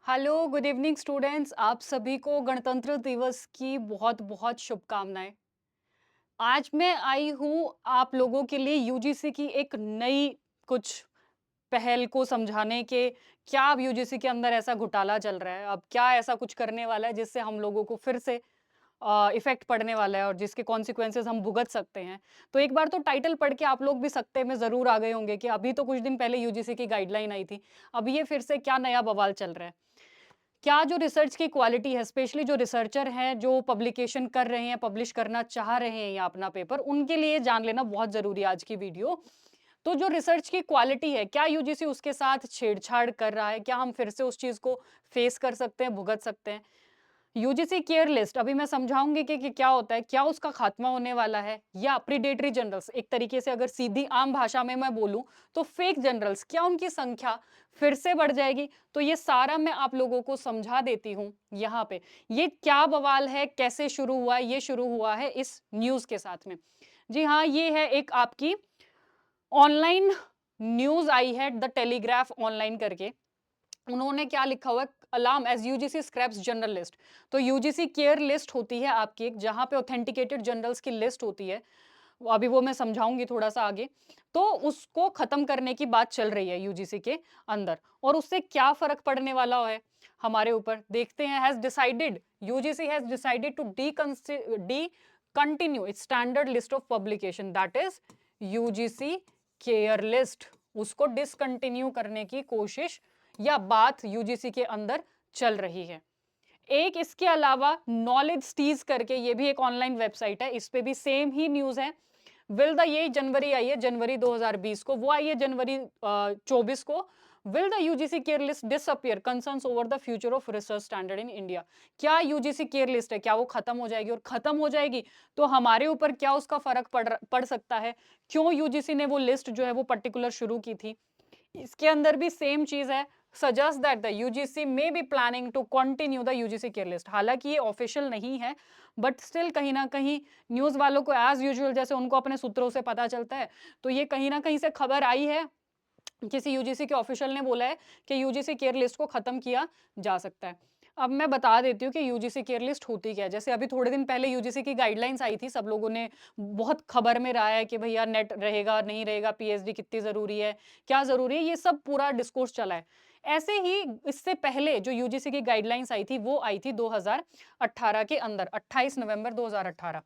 Hello, good evening students. आप सभी को गणतंत्र दिवस की बहुत-बहुत शुभकामनाएँ। आज मैं आई हूँ आप लोगों के लिए यूजीसी की एक नई कुछ पहल को समझाने के क्या अब यूजीसी के अंदर ऐसा घोटाला चल रहा है, अब क्या ऐसा कुछ करने वाला है जिससे हम लोगों को फिर से इफ़ेक्ट पड़ने वाला है और जिसके कॉन्सिक्वेंसेज़ हम भुगत सकते हैं। तो एक बार तो टाइटल पढ़ के आप लोग भी सकते में ज़रूर आ गए होंगे कि अभी तो कुछ दिन पहले यूजीसी की गाइडलाइन आई थी, अब ये फिर से क्या नया बवाल चल रहा है। क्या जो रिसर्च की क्वालिटी है, स्पेशली जो रिसर्चर हैं, जो पब्लिकेशन कर रहे हैं, पब्लिश करना चाह रहे हैं या अपना पेपर, उनके लिए जान लेना बहुत ज़रूरी है आज की वीडियो। तो जो रिसर्च की क्वालिटी है, क्या यूजीसी उसके साथ छेड़छाड़ कर रहा है? क्या हम फिर से उस चीज़ को फेस कर सकते हैं, भुगत सकते हैं? यूजीसी केयर लिस्ट अभी मैं समझाऊंगी कि क्या होता है, क्या उसका खात्मा होने वाला है या प्रीडेटरी जर्नल्स, एक तरीके से अगर सीधी आम भाषा में मैं बोलूं तो फेक जर्नल्स, क्या उनकी संख्या फिर से बढ़ जाएगी? तो ये सारा मैं आप लोगों को समझा देती हूँ यहाँ पे। ये क्या बवाल है, कैसे शुरू हुआ? ये शुरू हुआ है इस न्यूज के साथ में। जी हाँ, ये है एक आपकी ऑनलाइन न्यूज आई है, द टेलीग्राफ ऑनलाइन करके। उन्होंने क्या लिखा हुआ है, alarm as UGC scraps general list. तो यूजीसी केयर लिस्ट होती है आपकी एक, जहां पे ऑथेंटिकेटेड जर्नल्स की लिस्ट होती है। अभी वो मैं समझाऊंगी थोड़ा सा आगे। तो उसको खत्म करने की बात चल रही है यूजीसी के अंदर, और उससे क्या फर्क पड़ने वाला है हमारे ऊपर, देखते हैं। Has decided UGC has decided to discontinue its standard list of publication, that is UGC care list. उसको डिसकंटिन्यू करने की कोशिश या बात यूजीसी के अंदर चल रही है। एक इसके अलावा नॉलेज स्टीज करके, ये भी एक ऑनलाइन वेबसाइट है, इस पे भी सेम ही न्यूज है। विल द ये जनवरी आई है, जनवरी 2020 को, वो आई है जनवरी 24 को। Will the UGC care list disappear, concerns over the future of research standard in India. क्या यूजीसी केयर लिस्ट है, क्या वो खत्म हो जाएगी? और खत्म हो जाएगी तो हमारे ऊपर क्या उसका फर्क पड़ सकता है? क्यों यूजीसी ने वो लिस्ट जो है वो पर्टिकुलर शुरू की थी? इसके अंदर भी सेम चीज है। Suggest that the UGC may be planning to continue the UGC care list. हालांकि ये ऑफिशियल नहीं है, बट स्टिल कहीं ना कहीं न्यूज वालों को एज यूजुअल, जैसे उनको अपने सूत्रों से पता चलता है, तो ये कहीं ना कहीं से खबर आई है, किसी यूजीसी के ऑफिशियल ने बोला है कि यूजीसी केयर लिस्ट को खत्म किया जा सकता है। अब मैं बता देती हूँ कि यूजीसी केयर लिस्ट होती क्या है। जैसे अभी थोड़े दिन पहले यूजीसी की गाइडलाइंस आई थी, सब लोगों ने बहुत खबर में रहा है कि भैया नेट रहेगा नहीं रहेगा, पीएचडी कितनी जरूरी है, क्या जरूरी है, ये सब पूरा डिस्कोर्स चला है। ऐसे ही इससे पहले जो यूजीसी की गाइडलाइंस आई थी वो आई थी 2018 के अंदर, 28 नवंबर 2018।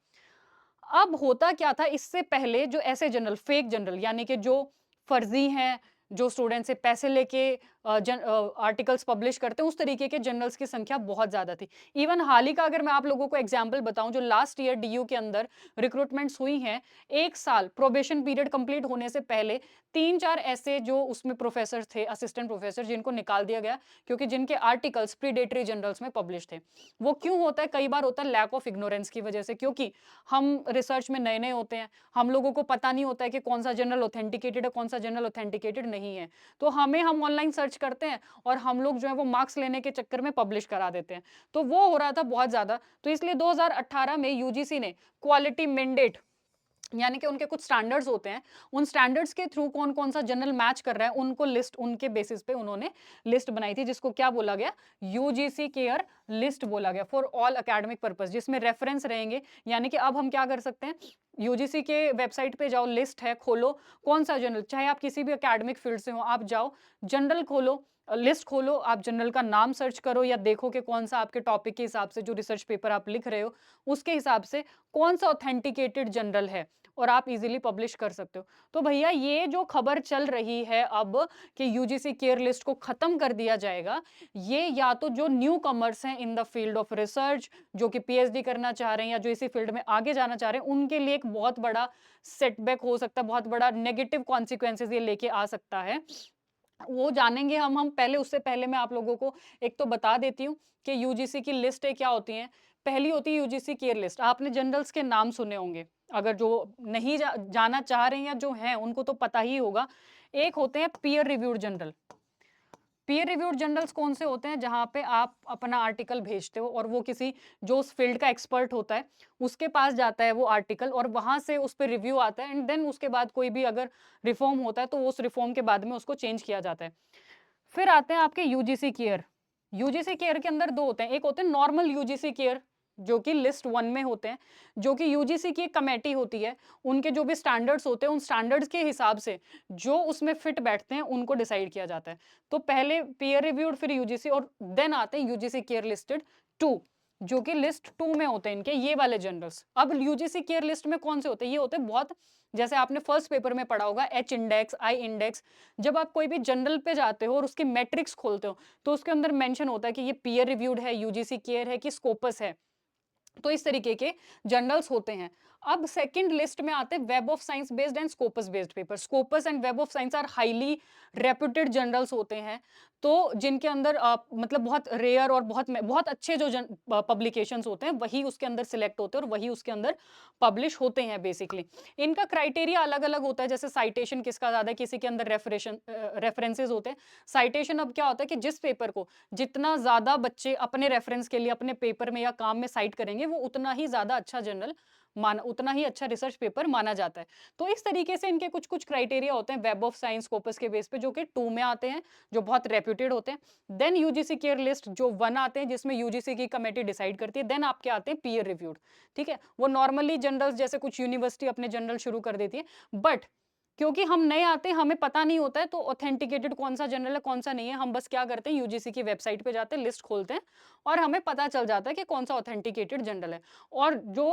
अब होता क्या था इससे पहले, जो ऐसे जनरल, फेक जनरल, यानी कि जो फर्जी हैं, जो स्टूडेंट से पैसे लेके आर्टिकल्स पब्लिश करते हैं, उस तरीके के जर्नल्स की संख्या बहुत ज्यादा थी। इवन हाल ही का अगर मैं आप लोगों को एग्जांपल बताऊं, जो लास्ट ईयर डीयू के अंदर रिक्रूटमेंट्स हुई हैं, एक साल प्रोबेशन पीरियड कंप्लीट होने से पहले तीन चार ऐसे जो उसमें प्रोफेसर थे, असिस्टेंट प्रोफेसर, जिनको निकाल दिया गया क्योंकि जिनके आर्टिकल्स प्रीडेटरी जर्नल्स में पब्लिश थे। वो क्यों होता है? कई बार होता है लैक ऑफ इग्नोरेंस की वजह से, क्योंकि हम रिसर्च में नए नए होते हैं, हम लोगों को पता नहीं होता है कि कौन सा जर्नल ऑथेंटिकेटेड है, कौन सा जर्नल ऑथेंटिकेटेड नहीं है। तो हम ऑनलाइन सर्च करते हैं और हम लोग जो है वो मार्क्स लेने के चक्कर में पब्लिश करा देते हैं। तो वो हो रहा था बहुत ज्यादा। तो इसलिए 2018 में यूजीसी ने क्वालिटी मैंडेट, यानी कि उनके कुछ स्टैंडर्ड्स होते हैं, उन स्टैंडर्ड्स के थ्रू कौन कौन सा जर्नल मैच कर रहा है उनको लिस्ट, उनके बेसिस पे उन्होंने लिस्ट बनाई थी, जिसको क्या बोला गया? यूजीसी केयर लिस्ट बोला गया, फॉर ऑल एकेडमिक पर्पस, जिसमें रेफरेंस रहेंगे। यानी कि अब हम क्या कर सकते हैं, यूजीसी के वेबसाइट पे जाओ, लिस्ट है, खोलो, कौन सा जर्नल, चाहे आप किसी भी एकेडमिक फील्ड से हो, आप जाओ, जनरल खोलो, लिस्ट खोलो, आप जनरल का नाम सर्च करो या देखो कि कौन सा आपके टॉपिक के हिसाब से, जो रिसर्च पेपर आप लिख रहे हो उसके हिसाब से कौन सा ऑथेंटिकेटेड जनरल है, और आप इजीली पब्लिश कर सकते हो। तो भैया ये जो खबर चल रही है अब कि यूजीसी केयर लिस्ट को खत्म कर दिया जाएगा, ये या तो जो न्यू कमर्स हैं in the field of research, जो कि पीएचडी करना चाह रहे हैं या जो इसी फील्ड में आगे जाना चाह रहे हैं, उनके लिए एक बहुत बड़ा सेटबैक हो सकता है, बहुत बड़ा नेगेटिव कॉन्सिक्वेंसेस ये लेके आ सकता है। वो जानेंगे हम पहले, उससे पहले मैं आप लोगों को एक तो बता देती हूँ कि यूजीसी की लिस्टें क्या होती हैं। पहली होती है यूजीसी केयर लिस्ट। आपने जर्नल्स के नाम सुने होंगे, अगर जो नहीं जाना चाह रहे हैं या जो हैं उनको तो पता ही होगा। एक होते हैं peer reviewed journal. Peer reviewed journals कौन से होते हैं? जहां पे आप अपना आर्टिकल भेजते हो और वो किसी जो उस फील्ड का एक्सपर्ट होता है उसके पास जाता है वो आर्टिकल, और वहां से उस पर रिव्यू आता है, एंड देन उसके बाद कोई भी अगर रिफॉर्म होता है तो उस रिफॉर्म के बाद में उसको चेंज किया जाता है। फिर आते हैं आपके यूजीसी केयर। यूजीसी केयर के अंदर 2 होते हैं, एक होते हैं नॉर्मल यूजीसी केयर जो कि लिस्ट 1 में होते हैं, जो कि यूजीसी की एक कमेटी होती है, उनके जो भी स्टैंडर्ड्स होते हैं उन स्टैंडर्ड्स के हिसाब से जो उसमें फिट बैठते हैं उनको डिसाइड किया जाता है। तो पहले पीयर रिव्यूड, फिर यूजीसी, और देन आते हैं यूजीसी केयर लिस्टेड 2, जो कि लिस्ट 2 में होते हैं इनके ये वाले जर्नल्स। अब यूजीसी केयर लिस्ट में कौन से होते हैं? ये होते हैं बहुत, जैसे आपने फर्स्ट पेपर में पढ़ा होगा, एच इंडेक्स, आई इंडेक्स। जब आप कोई भी जर्नल पे जाते हो और उसके मैट्रिक्स खोलते हो तो उसके अंदर मेंशन होता है कि ये पीयर रिव्यूड है, यूजीसी केयर है कि स्कोपस है। तो इस तरीके के जर्नल्स होते हैं। अब सेकंड लिस्ट में आते हैं web of science based and Scopus based paper. Scopus and web of science are highly reputed journals होते हैं, तो जिनके अंदर मतलब बहुत रेयर और बहुत अच्छे जो पब्लिकेशंस होते हैं वही उसके अंदर सिलेक्ट होते हैं और वही उसके अंदर पब्लिश होते हैं बेसिकली। इनका क्राइटेरिया अलग अलग होता है, जैसे साइटेशन किसका ज़्यादा है, किसी के अंदर रेफरेंसेज होते हैं। साइटेशन अब क्या होता है कि जिस पेपर को जितना ज़्यादा बच्चे अपने रेफरेंस के लिए अपने पेपर में या काम में साइट करेंगे वो उतना ही ज़्यादा अच्छा जर्नल माना, उतना ही अच्छा रिसर्च पेपर माना जाता है। तो इस तरीके से इनके कुछ कुछ क्राइटेरिया होते हैं वेब ऑफ साइंस स्कोपस के बेस पे, जो कि 2 में आते हैं, जो बहुत रेप्यूटेड होते हैं। देन यूजीसी केयर लिस्ट जो 1 आते हैं, जिसमें यूजीसी की कमेटी डिसाइड करती है। देन आपके आते हैं पीयर रिव्यूड, ठीक है। वो नॉर्मली जर्नल्स, जैसे कुछ यूनिवर्सिटी अपने जर्नल शुरू कर देती है, बट क्योंकि हम नए आते हैं, हमें पता नहीं होता है तो ऑथेंटिकेटेड कौन सा जर्नल है कौन सा नहीं है, हम बस क्या करते हैं यूजीसी की वेबसाइट पे जाते हैं, लिस्ट खोलते हैं और हमें पता चल जाता है कि कौन सा ऑथेंटिकेटेड जर्नल है। और जो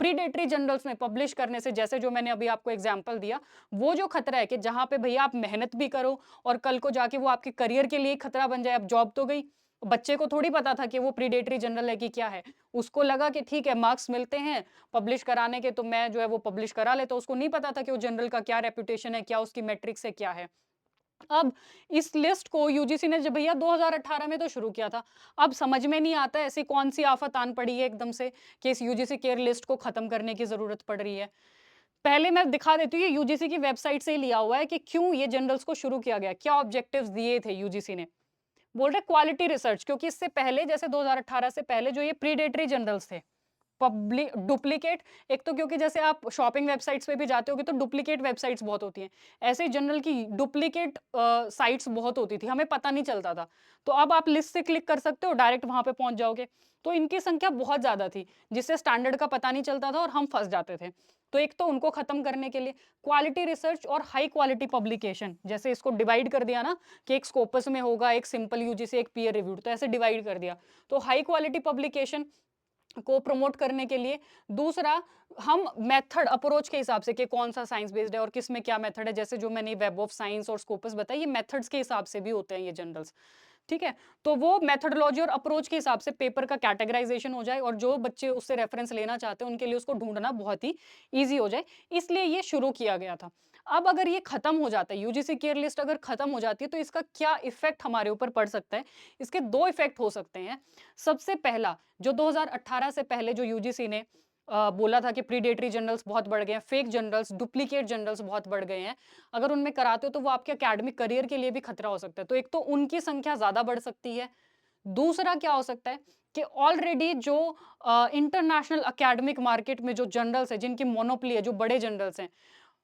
प्रीडेटरी जर्नल्स में पब्लिश करने से, जैसे जो मैंने अभी आपको एग्जांपल दिया, वो जो खतरा है कि जहां पे भैया आप मेहनत भी करो और कल को जाके वो आपके करियर के लिए खतरा बन जाए। अब जॉब तो गई, बच्चे को थोड़ी पता था कि वो प्रीडेटरी जर्नल है कि क्या है। उसको लगा कि ठीक है मार्क्स मिलते हैं पब्लिश कराने के, तो मैं जो है वो पब्लिश करा लेता हूं। उसको नहीं पता था कि वो जर्नल का क्या रेपुटेशन है, क्या उसकी मैट्रिक्स है, क्या है। अब इस लिस्ट को यूजीसी ने जब भैया 2018 में तो शुरू किया था, अब समझ में नहीं आता ऐसी कौन सी आफत आन पड़ी है एकदम से कि इस यूजीसी केयर लिस्ट को खत्म करने की जरूरत पड़ रही है। पहले मैं दिखा देती हूँ, ये यूजीसी की वेबसाइट से ही लिया हुआ है कि क्यों ये जर्नल्स को शुरू किया गया, क्या ऑब्जेक्टिव्स दिए थे यूजीसी ने। बोल रहे क्वालिटी रिसर्च, क्योंकि इससे पहले जैसे 2018 से पहले जो ये प्रीडेटरी जर्नल्स थे, पब्लिक डुप्लीकेट, एक तो क्योंकि जैसे आप शॉपिंग वेबसाइट्स पे भी जाते होगे तो डुप्लीकेट वेबसाइट्स बहुत होती हैं, ऐसे ही जनरल की डुप्लीकेट साइट्स बहुत होती थी, हमें पता नहीं चलता था। तो अब आप लिस्ट से क्लिक कर सकते हो, डायरेक्ट वहां पे पहुंच जाओगे। तो इनकी संख्या बहुत ज्यादा थी, जिससे स्टैंडर्ड का पता नहीं चलता था और हम फंस जाते थे। तो एक तो उनको खत्म करने के लिए क्वालिटी रिसर्च और हाई क्वालिटी पब्लिकेशन, जैसे इसको डिवाइड कर दिया ना कि एक स्कोपस में होगा, एक सिंपल यूजीसी, एक पीयर रिव्यूड, तो ऐसे डिवाइड कर दिया। तो हाई क्वालिटी पब्लिकेशन को प्रमोट करने के लिए। दूसरा, हम मेथड अप्रोच के हिसाब से कि कौन सा साइंस बेस्ड है और किस में क्या मेथड है, जैसे जो मैंने वेब ऑफ साइंस और स्कोपस बताया, ये मेथड्स के हिसाब से भी होते हैं ये जर्नल्स, ठीक है। तो वो मेथडोलॉजी और अप्रोच के हिसाब से पेपर का कैटेगराइजेशन हो जाए और जो बच्चे उससे रेफरेंस लेना चाहते हैं उनके लिए उसको ढूंढना बहुत ही ईजी हो जाए, इसलिए ये शुरू किया गया था। अब अगर ये खत्म हो जाता है, यूजीसी केयर लिस्ट अगर खत्म हो जाती है, तो इसका क्या इफेक्ट हमारे ऊपर पड़ सकता है? इसके 2 इफेक्ट हो सकते हैं। सबसे पहला, जो 2018 से पहले जो यूजीसी ने बोला था कि प्रीडेटरी जर्नल्स बहुत बढ़ गए हैं, फेक जर्नल्स, डुप्लीकेट जर्नल्स बहुत बढ़ गए हैं, अगर उनमें कराते हो तो वो आपके एकेडमिक करियर के लिए भी खतरा हो सकता है। तो एक तो उनकी संख्या ज्यादा बढ़ सकती है। दूसरा क्या हो सकता है कि ऑलरेडी जो इंटरनेशनल एकेडमिक मार्केट में जो जर्नल्स है, जिनकी मोनोपोली है, जो बड़े जर्नल्स हैं,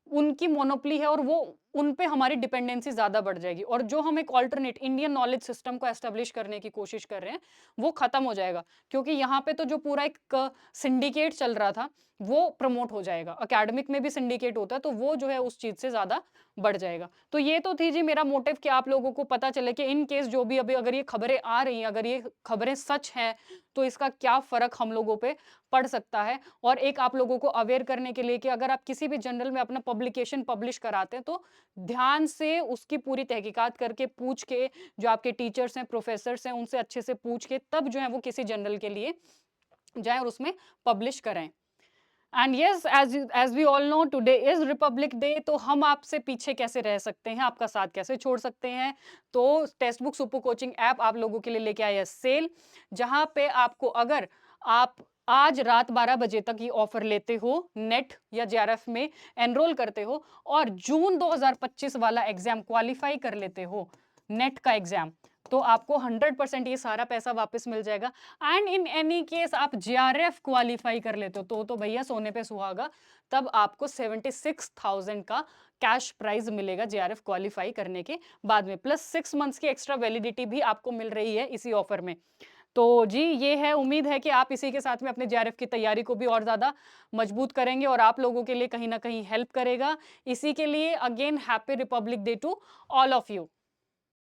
उनकी मोनोपोली है और वो उन पे हमारी डिपेंडेंसी ज़्यादा बढ़ जाएगी और जो हम एक ऑल्टरनेट इंडियन नॉलेज सिस्टम को एस्टेब्लिश करने की कोशिश कर रहे हैं वो खत्म हो जाएगा, क्योंकि यहाँ पे तो जो पूरा एक सिंडिकेट चल रहा था वो प्रमोट हो जाएगा। एकेडमिक में भी सिंडिकेट होता है तो वो जो है उस चीज़ से ज़्यादा बढ़ जाएगा। तो ये तो थी जी मेरा मोटिव कि आप लोगों को पता चले कि इन केस जो भी अभी अगर ये खबरें आ रही हैं, अगर ये खबरें सच हैं, तो इसका क्या फ़र्क हम लोगों पे पड़ सकता है। और एक आप लोगों को अवेयर करने के लिए कि अगर आप किसी भी जर्नल में अपना पब्लिकेशन पब्लिश कराते हैं तो ध्यान से उसकी पूरी तहकीकात करके, पूछ के, जो आपके टीचर्स हैं, प्रोफेसर्स हैं, उनसे अच्छे से पूछ के तब जो है वो किसी जर्नल के लिए जाएं और उसमें पब्लिश करें। And yes, as we all know, today is Republic Day. तो हम आपसे पीछे कैसे रह सकते हैं, आपका साथ कैसे छोड़ सकते हैं? तो text book super coaching app आप लोगों के लिए लेके आया है सेल, जहां पे आपको, अगर आप आज रात 12 बजे तक ये ऑफर लेते हो, नेट या जेआरएफ में एनरोल करते हो और जून 2025 वाला एग्जाम क्वालिफाई कर लेते हो, नेट का एग्जाम, तो आपको 100% ये सारा पैसा वापस मिल जाएगा। एंड इन एनी केस आप जेआरएफ क्वालिफाई कर लेते हो तो भैया सोने पे सुहागा, तब आपको 76,000 का कैश प्राइज मिलेगा जेआरएफ क्वालिफाई करने के बाद में, प्लस 6 मंथ्स की एक्स्ट्रा वैलिडिटी भी आपको मिल रही है इसी ऑफर में। तो जी, ये है, उम्मीद है कि आप इसी के साथ में अपने जेआरएफ की तैयारी को भी और ज़्यादा मजबूत करेंगे और आप लोगों के लिए कहीं न कहीं हेल्प करेगा। इसी के लिए again happy Republic Day to all of you.